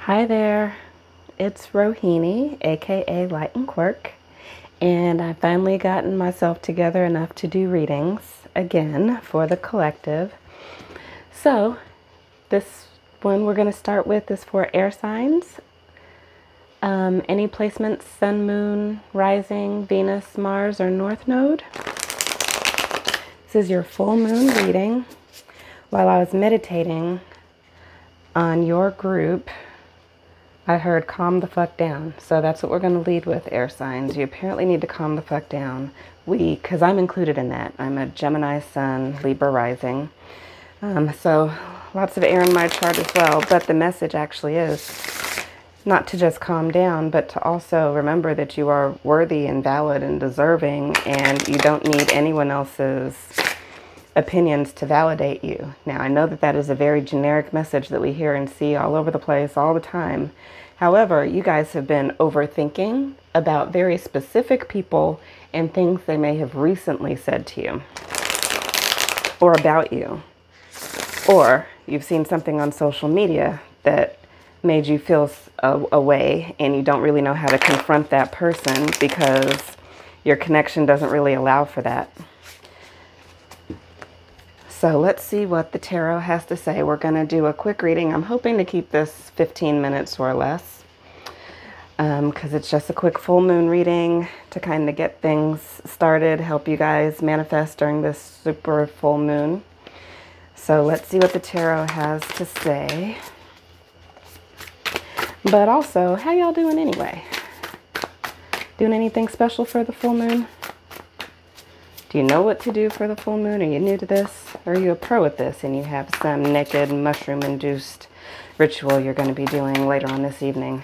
Hi there, it's Rohini, aka Light and Quirk, and I've finally gotten myself together enough to do readings again for the collective. So, this one we're going to start with is for air signs. Any placements: Sun, Moon, Rising, Venus, Mars, or North Node. This is your full moon reading. While I was meditating on your group, I heard calm the fuck down. So that's what we're going to lead with, air signs. You apparently need to calm the fuck down. Because I'm included in that. I'm a Gemini Sun, Libra Rising. So lots of air in my chart as well. But the message actually is not to just calm down, but to also remember that you are worthy and valid and deserving, and you don't need anyone else's opinions to validate you. Now, I know that that is a very generic message that we hear and see all over the place all the time. However, you guys have been overthinking about very specific people and things they may have recently said to you or about you. Or you've seen something on social media that made you feel a way, and you don't really know how to confront that person because your connection doesn't really allow for that. So let's see what the tarot has to say. We're going to do a quick reading. I'm hoping to keep this 15 minutes or less because it's just a quick full moon reading to kind of get things started, help you guys manifest during this super full moon. So let's see what the tarot has to say. But also, how y'all doing anyway? Doing anything special for the full moon? Do you know what to do for the full moon? Are you new to this? Or are you a pro at this and you have some naked mushroom-induced ritual you're going to be doing later on this evening?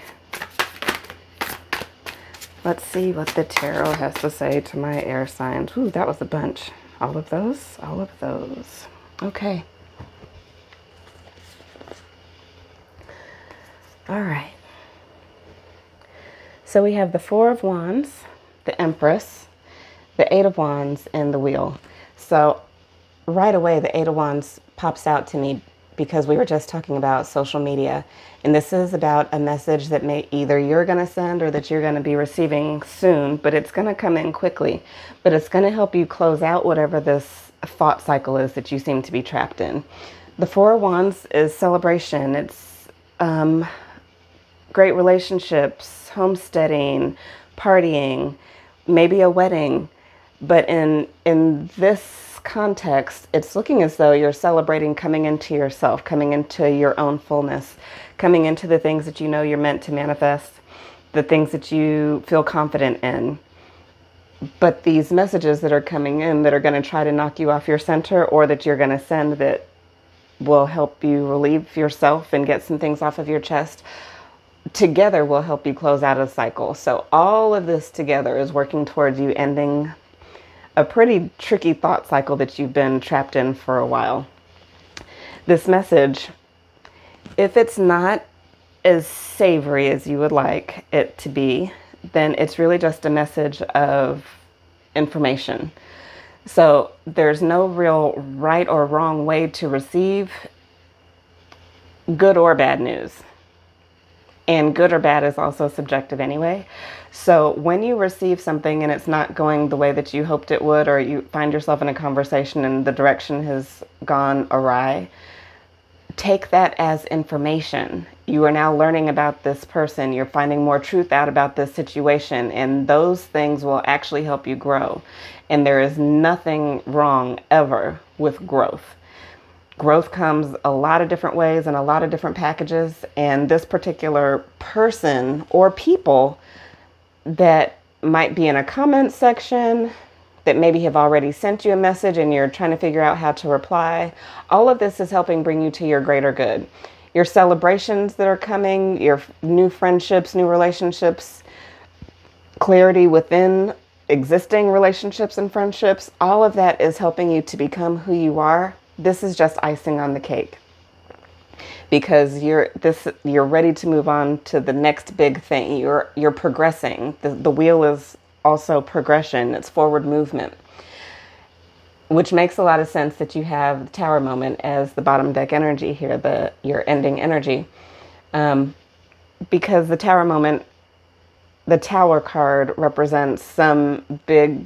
Let's see what the tarot has to say to my air signs. Ooh, that was a bunch. All of those? All of those. Okay. All right. So we have the Four of Wands, the Empress, the Eight of Wands, and the Wheel. So right away, the Eight of Wands pops out to me because we were just talking about social media. And this is about a message that either you're going to send or that you're going to be receiving soon, but it's going to come in quickly. But it's going to help you close out whatever this thought cycle is that you seem to be trapped in. The Four of Wands is celebration. It's great relationships, homesteading, partying, maybe a wedding. But in this context, it's looking as though you're celebrating coming into yourself, coming into your own fullness, coming into the things that you know you're meant to manifest, the things that you feel confident in. But these messages that are coming in that are going to try to knock you off your center, or that you're going to send that will help you relieve yourself and get some things off of your chest, together will help you close out a cycle. So all of this together is working towards you ending a pretty tricky thought cycle that you've been trapped in for a while. This message, if it's not as savory as you would like it to be, then it's really just a message of information. So there's no real right or wrong way to receive good or bad news. And good or bad is also subjective anyway. So when you receive something and it's not going the way that you hoped it would, or you find yourself in a conversation and the direction has gone awry, take that as information. You are now learning about this person. You're finding more truth out about this situation, and those things will actually help you grow. And there is nothing wrong ever with growth. Growth comes a lot of different ways and a lot of different packages. And this particular person or people that might be in a comment section, that maybe have already sent you a message and you're trying to figure out how to reply, all of this is helping bring you to your greater good. Your celebrations that are coming, your new friendships, new relationships, clarity within existing relationships and friendships, all of that is helping you to become who you are. This is just icing on the cake, because you're ready to move on to the next big thing. You're progressing. The wheel is also progression. It's forward movement, which makes a lot of sense that you have the Tower moment as the bottom deck energy here, your ending energy. because the Tower moment, the Tower card represents some big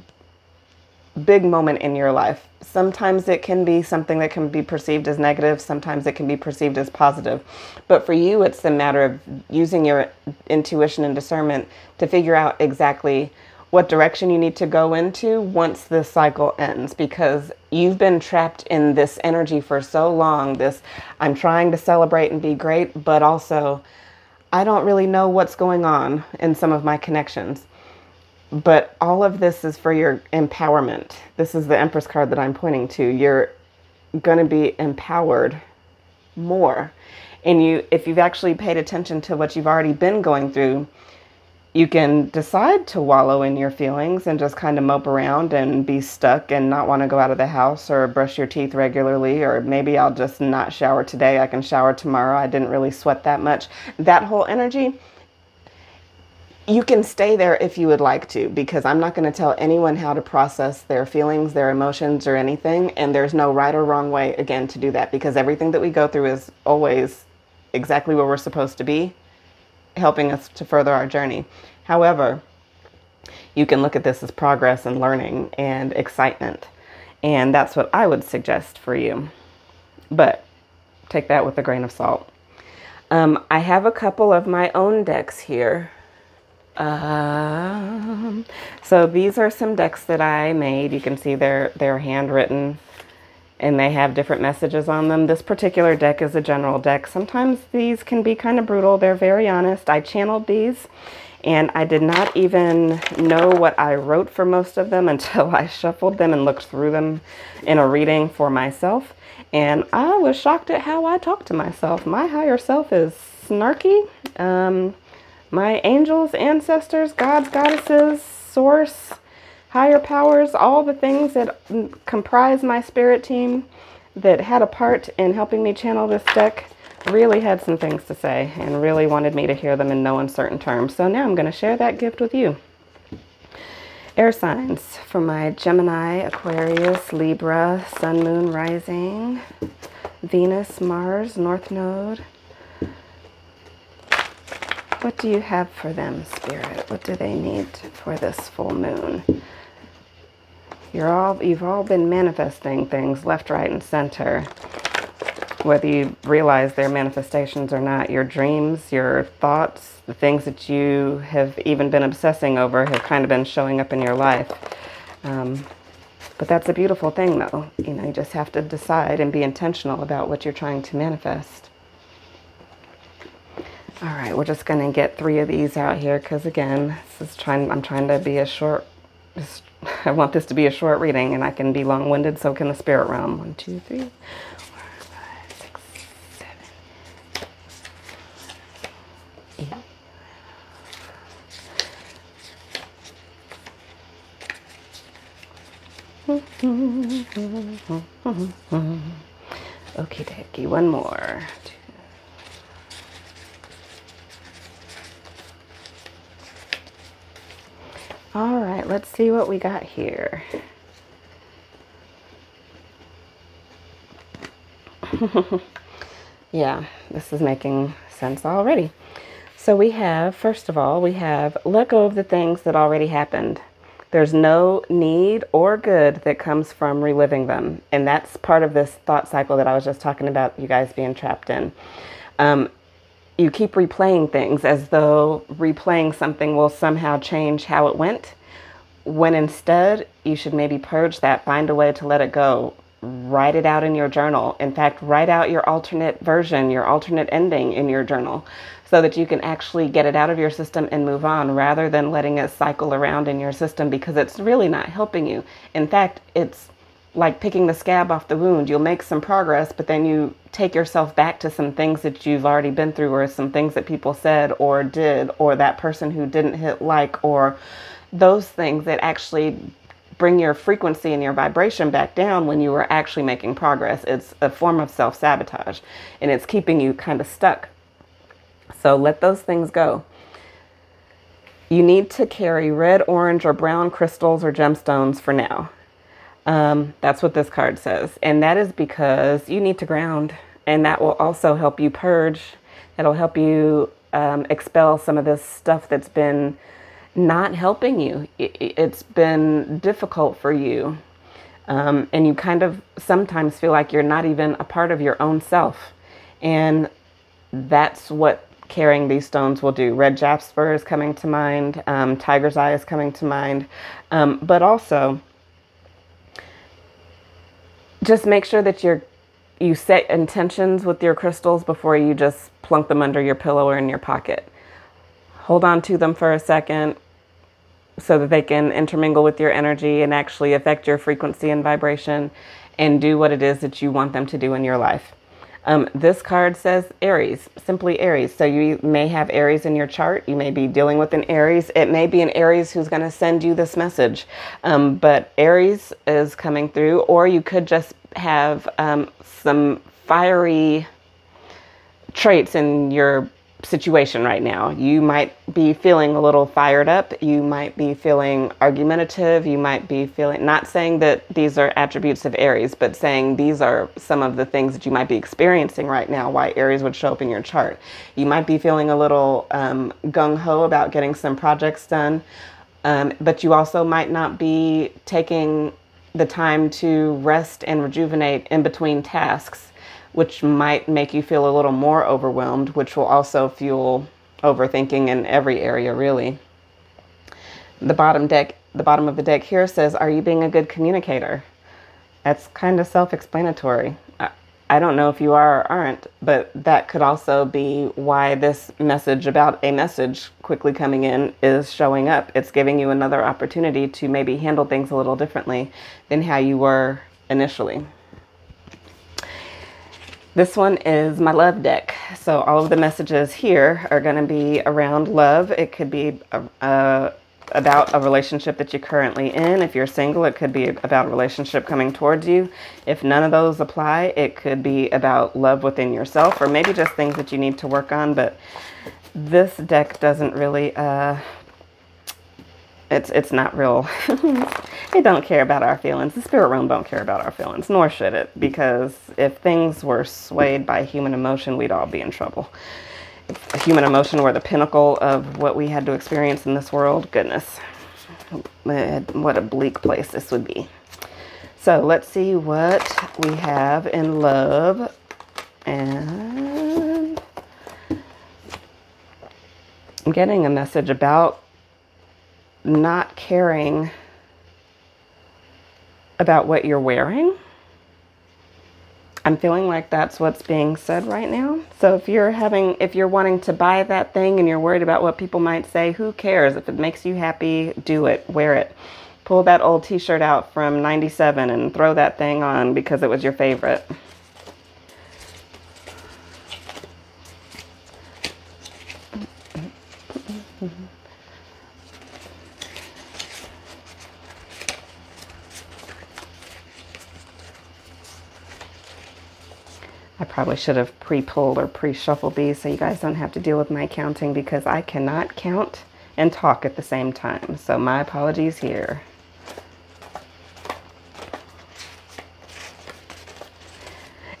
moment in your life. Sometimes it can be something that can be perceived as negative. Sometimes it can be perceived as positive. But for you, it's a matter of using your intuition and discernment to figure out exactly what direction you need to go into once this cycle ends, because you've been trapped in this energy for so long. This, I'm trying to celebrate and be great, but also I don't really know what's going on in some of my connections. But all of this is for your empowerment. This is the Empress card that I'm pointing to. You're going to be empowered more. And if you've actually paid attention to what you've already been going through, you can decide to wallow in your feelings and just kind of mope around and be stuck and not want to go out of the house or brush your teeth regularly, or maybe I'll just not shower today. I can shower tomorrow. I didn't really sweat that much. That whole energy, you can stay there if you would like to, because I'm not going to tell anyone how to process their feelings, their emotions, or anything. And there's no right or wrong way, again, to do that, because everything that we go through is always exactly where we're supposed to be, helping us to further our journey. However, you can look at this as progress and learning and excitement. And that's what I would suggest for you. But take that with a grain of salt. I have a couple of my own decks here. So these are some decks that I made. You can see they're handwritten and they have different messages on them. This particular deck is a general deck. Sometimes these can be kind of brutal. They're very honest. I channeled these and I did not even know what I wrote for most of them until I shuffled them and looked through them in a reading for myself. And I was shocked at how I talk to myself. My higher self is snarky. My angels, ancestors, gods, goddesses, source, higher powers, all the things that comprise my spirit team that had a part in helping me channel this deck really had some things to say and really wanted me to hear them in no uncertain terms. So now I'm going to share that gift with you. Air signs for my Gemini, Aquarius, Libra, Sun, Moon, Rising, Venus, Mars, North Node. What do you have for them, Spirit? What do they need for this full moon? You've all been manifesting things left, right, and center. Whether you realize they're manifestations or not, your dreams, your thoughts, the things that you have even been obsessing over have kind of been showing up in your life. But that's a beautiful thing, though. You know, you just have to decide and be intentional about what you're trying to manifest. All right, we're just going to get 3 of these out here because, again, I'm trying to be a short, I want this to be a short reading, and I can be long-winded, so can the spirit realm. 1, 2, 3, 4, 5, 6, 7, 8. Okie dokie, one more. All right, let's see what we got here. Yeah, this is making sense already. So we have, first of all, we have let go of the things that already happened. There's no need or good that comes from reliving them. And that's part of this thought cycle that I was just talking about, you guys being trapped in. You keep replaying things as though replaying something will somehow change how it went, when instead you should maybe purge that, find a way to let it go, write it out in your journal. In fact, write out your alternate version, your alternate ending in your journal, so that you can actually get it out of your system and move on, rather than letting it cycle around in your system, because it's really not helping you. In fact, it's like picking the scab off the wound. You'll make some progress, but then you take yourself back to some things that you've already been through, or some things that people said or did, or that person who didn't hit like, or those things that actually bring your frequency and your vibration back down when you were actually making progress. It's a form of self-sabotage, and it's keeping you kind of stuck. So let those things go. You need to carry red, orange, or brown crystals or gemstones for now. That's what this card says. And that is because you need to ground, and that will also help you purge. It'll help you expel some of this stuff that's been not helping you. It's been difficult for you. And you kind of sometimes feel like you're not even a part of your own self. And that's what carrying these stones will do. Red jasper is coming to mind. Tiger's eye is coming to mind. But also, just make sure that you set intentions with your crystals before you just plunk them under your pillow or in your pocket. Hold on to them for a second so that they can intermingle with your energy and actually affect your frequency and vibration and do what it is that you want them to do in your life. This card says Aries, simply Aries. So you may have Aries in your chart. You may be dealing with an Aries. It may be an Aries who's going to send you this message. But Aries is coming through, or you could just have some fiery traits in your situation right now. You might be feeling a little fired up. You might be feeling argumentative. You might be feeling, not saying that these are attributes of Aries, but saying these are some of the things that you might be experiencing right now, why Aries would show up in your chart. You might be feeling a little gung-ho about getting some projects done, but you also might not be taking the time to rest and rejuvenate in between tasks, which might make you feel a little more overwhelmed, which will also fuel overthinking in every area, really. The bottom of the deck here says, are you being a good communicator? That's kind of self-explanatory. I don't know if you are or aren't, but that could also be why this message about a message quickly coming in is showing up. It's giving you another opportunity to maybe handle things a little differently than how you were initially. This one is my love deck. So all of the messages here are going to be around love. It could be about a relationship that you're currently in. If you're single, it could be about a relationship coming towards you. If none of those apply, it could be about love within yourself, or maybe just things that you need to work on. But this deck doesn't really, it's not real. It don't care about our feelings. The spirit realm don't care about our feelings, nor should it, because if things were swayed by human emotion, we'd all be in trouble. If human emotion were the pinnacle of what we had to experience in this world, goodness, what a bleak place this would be. So let's see what we have in love. And I'm getting a message about not caring about what you're wearing. I'm feeling like that's what's being said right now. So if you're wanting to buy that thing and you're worried about what people might say, who cares? If it makes you happy, do it, wear it. Pull that old t-shirt out from '97 and throw that thing on because it was your favorite. I probably should have pre-pulled or pre-shuffled these so you guys don't have to deal with my counting, because I cannot count and talk at the same time. So my apologies here.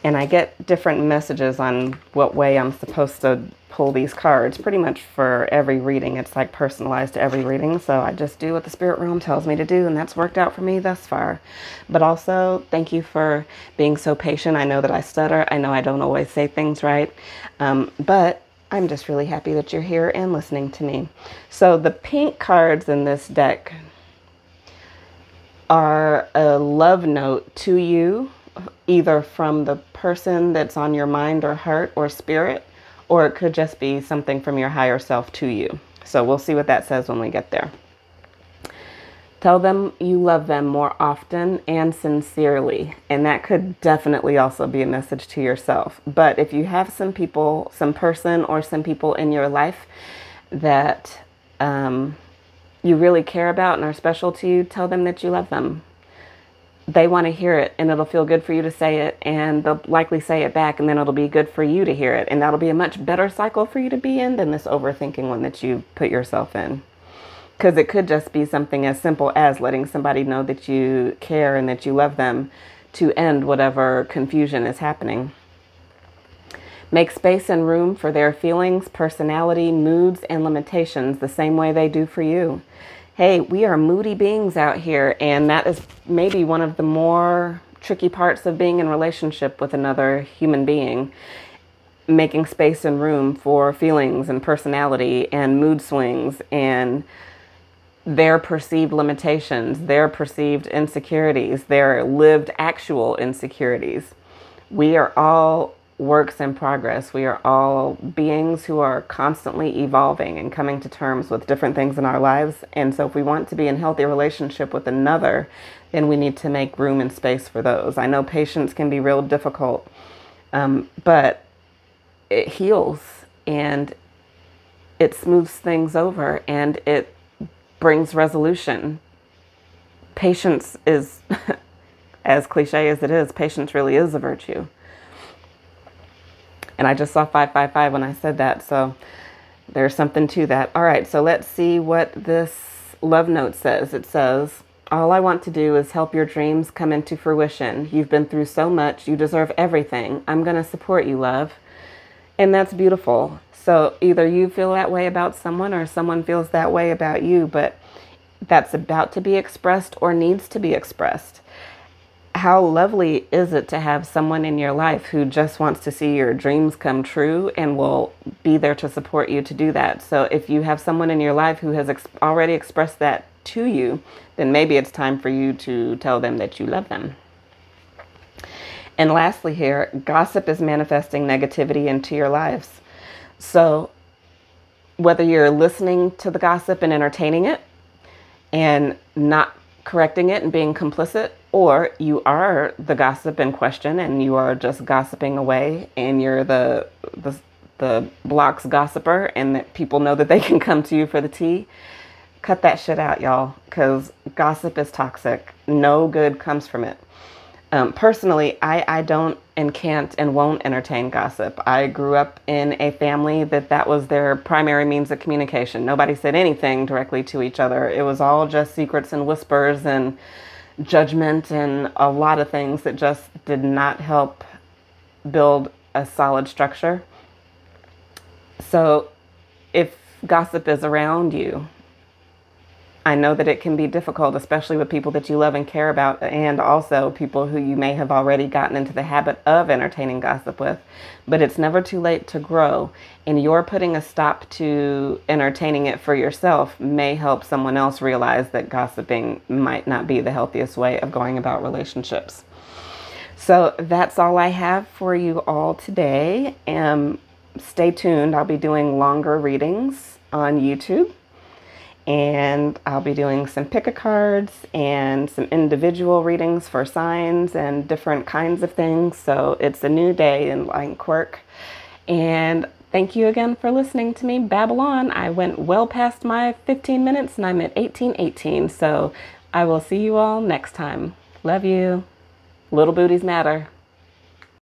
And I get different messages on what way I'm supposed to pull these cards. Pretty much for every reading, it's like personalized to every reading. So I just do what the spirit realm tells me to do, and that's worked out for me thus far. But also, thank you for being so patient. I know that I stutter. I know I don't always say things right. But I'm just really happy that you're here and listening to me. So the pink cards in this deck are a love note to you, either from the person that's on your mind or heart or spirit, or it could just be something from your higher self to you. So we'll see what that says when we get there. Tell them you love them more often and sincerely. And that could definitely also be a message to yourself. But if you have some people, some person or some people in your life that you really care about and are special to you, tell them that you love them. They want to hear it, and it'll feel good for you to say it, and they'll likely say it back, and then it'll be good for you to hear it. And that'll be a much better cycle for you to be in than this overthinking one that you put yourself in. Because it could just be something as simple as letting somebody know that you care and that you love them to end whatever confusion is happening. Make space and room for their feelings, personality, moods, and limitations the same way they do for you. Hey, we are moody beings out here, and that is maybe one of the more tricky parts of being in relationship with another human being. Making space and room for feelings and personality and mood swings and their perceived limitations, their perceived insecurities, their lived actual insecurities. We are all works in progress. We are all beings who are constantly evolving and coming to terms with different things in our lives. And so if we want to be in healthy relationship with another, then we need to make room and space for those. I know patience can be real difficult, but it heals and it smooths things over and it brings resolution. Patience is, as cliche as it is, patience really is a virtue. And I just saw 555 when I said that, so there's something to that. All right, so let's see what this love note says. It says, all I want to do is help your dreams come into fruition. You've been through so much. You deserve everything. I'm going to support you, love. And that's beautiful. So either you feel that way about someone or someone feels that way about you, but that's about to be expressed or needs to be expressed. How lovely is it to have someone in your life who just wants to see your dreams come true and will be there to support you to do that. So if you have someone in your life who has already expressed that to you, then maybe it's time for you to tell them that you love them. And lastly here, gossip is manifesting negativity into your lives. So whether you're listening to the gossip and entertaining it and not correcting it and being complicit, or you are the gossip in question and you are just gossiping away and you're the block's gossiper and that people know that they can come to you for the tea, cut that shit out, y'all, because gossip is toxic. No good comes from it. Personally, I don't and can't and won't entertain gossip. I grew up in a family that was their primary means of communication. Nobody said anything directly to each other. It was all just secrets and whispers and judgment and a lot of things that just did not help build a solid structure. So if gossip is around you, I know that it can be difficult, especially with people that you love and care about, and also people who you may have already gotten into the habit of entertaining gossip with. But it's never too late to grow, and your putting a stop to entertaining it for yourself may help someone else realize that gossiping might not be the healthiest way of going about relationships. So that's all I have for you all today. Stay tuned. I'll be doing longer readings on YouTube. And I'll be doing some pick-a-cards and some individual readings for signs and different kinds of things. So it's a new day in Light Quirk. And thank you again for listening to me babble on. I went well past my 15 minutes and I'm at 18:18. So I will see you all next time. Love you. Little booties matter.